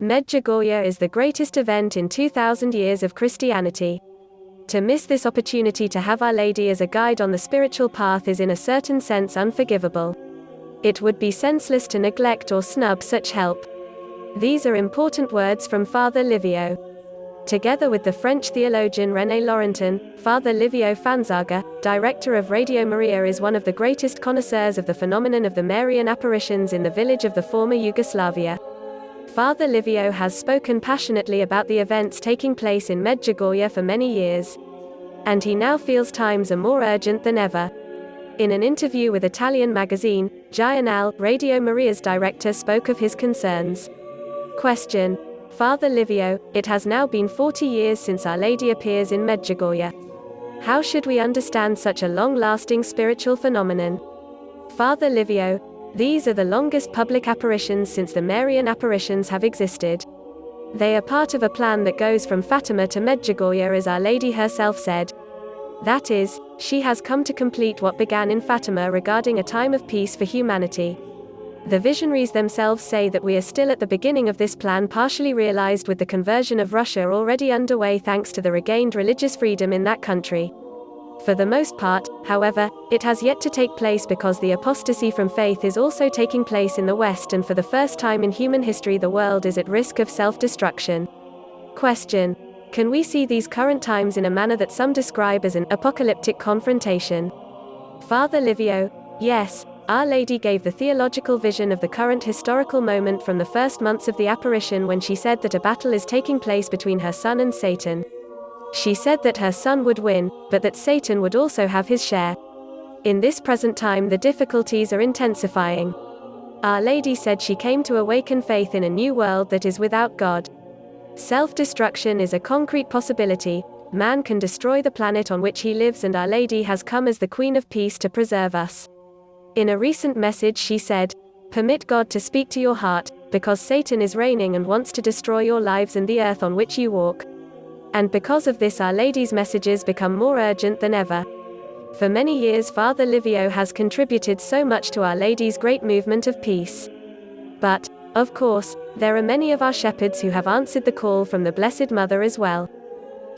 Medjugorje is the greatest event in 2,000 years of Christianity. To miss this opportunity to have Our Lady as a guide on the spiritual path is in a certain sense unforgivable. It would be senseless to neglect or snub such help. These are important words from Father Livio. Together with the French theologian René Laurentin, Father Livio Fanzaga, director of Radio Maria, is one of the greatest connoisseurs of the phenomenon of the Marian apparitions in the village of the former Yugoslavia. Father Livio has spoken passionately about the events taking place in Medjugorje for many years. And he now feels times are more urgent than ever. In an interview with Italian magazine, Giornale, Radio Maria's director spoke of his concerns. Question. Father Livio, it has now been 40 years since Our Lady appears in Medjugorje. How should we understand such a long-lasting spiritual phenomenon? Father Livio, these are the longest public apparitions since the Marian apparitions have existed. They are part of a plan that goes from Fatima to Medjugorje, as Our Lady herself said. That is, she has come to complete what began in Fatima regarding a time of peace for humanity. The visionaries themselves say that we are still at the beginning of this plan, partially realized with the conversion of Russia already underway thanks to the regained religious freedom in that country. For the most part, however, it has yet to take place because the apostasy from faith is also taking place in the West, and for the first time in human history the world is at risk of self-destruction. Question. Can we see these current times in a manner that some describe as an apocalyptic confrontation? Father Livio, yes, Our Lady gave the theological vision of the current historical moment from the first months of the apparition, when she said that a battle is taking place between her son and Satan. She said that her son would win, but that Satan would also have his share. In this present time the difficulties are intensifying. Our Lady said she came to awaken faith in a new world that is without God. Self-destruction is a concrete possibility. Man can destroy the planet on which he lives, and Our Lady has come as the Queen of Peace to preserve us. In a recent message she said, "Permit God to speak to your heart, because Satan is reigning and wants to destroy your lives and the earth on which you walk." And because of this Our Lady's messages become more urgent than ever. For many years Father Livio has contributed so much to Our Lady's great movement of peace. But, of course, there are many of our shepherds who have answered the call from the Blessed Mother as well.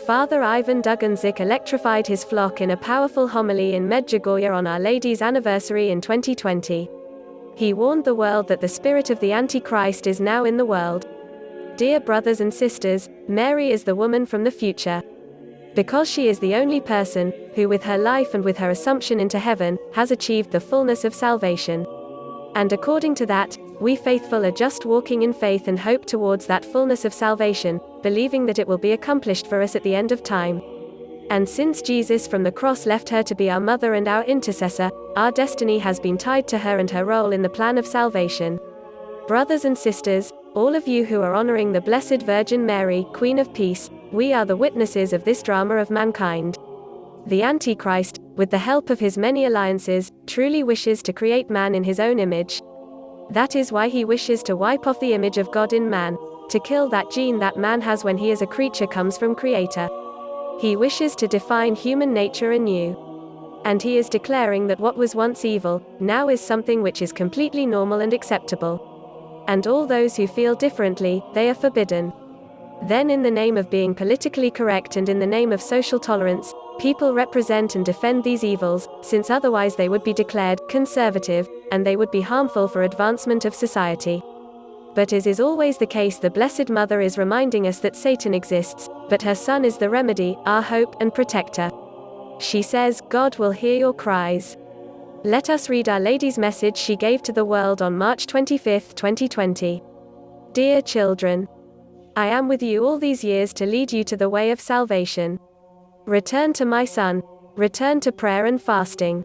Father Ivan Dugandzic electrified his flock in a powerful homily in Medjugorje on Our Lady's anniversary in 2020. He warned the world that the spirit of the antichrist is now in the world. Dear brothers and sisters, Mary is the woman from the future. Because she is the only person who, with her life and with her assumption into heaven, has achieved the fullness of salvation. And according to that, we faithful are just walking in faith and hope towards that fullness of salvation, believing that it will be accomplished for us at the end of time. And since Jesus from the cross left her to be our mother and our intercessor, our destiny has been tied to her and her role in the plan of salvation. Brothers and sisters, all of you who are honoring the Blessed Virgin Mary, Queen of Peace, we are the witnesses of this drama of mankind. The Antichrist, with the help of his many alliances, truly wishes to create man in his own image. That is why he wishes to wipe off the image of God in man, to kill that gene that man has when he as a creature comes from Creator. He wishes to define human nature anew. And he is declaring that what was once evil, now is something which is completely normal and acceptable. And all those who feel differently, they are forbidden. Then in the name of being politically correct and in the name of social tolerance, people represent and defend these evils, since otherwise they would be declared conservative, and they would be harmful for advancement of society. But as is always the case, the Blessed Mother is reminding us that Satan exists, but her Son is the remedy, our hope and protector. She says, God will hear your cries. Let us read Our Lady's message she gave to the world on March 25, 2020. Dear children, I am with you all these years to lead you to the way of salvation. Return to my Son, return to prayer and fasting.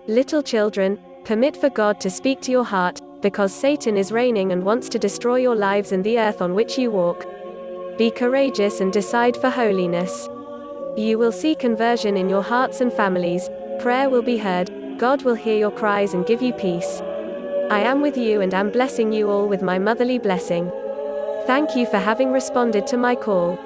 Little children, permit for God to speak to your heart, because Satan is reigning and wants to destroy your lives and the earth on which you walk. Be courageous and decide for holiness. You will see conversion in your hearts and families, prayer will be heard, God will hear your cries and give you peace. I am with you and am blessing you all with my motherly blessing. Thank you for having responded to my call.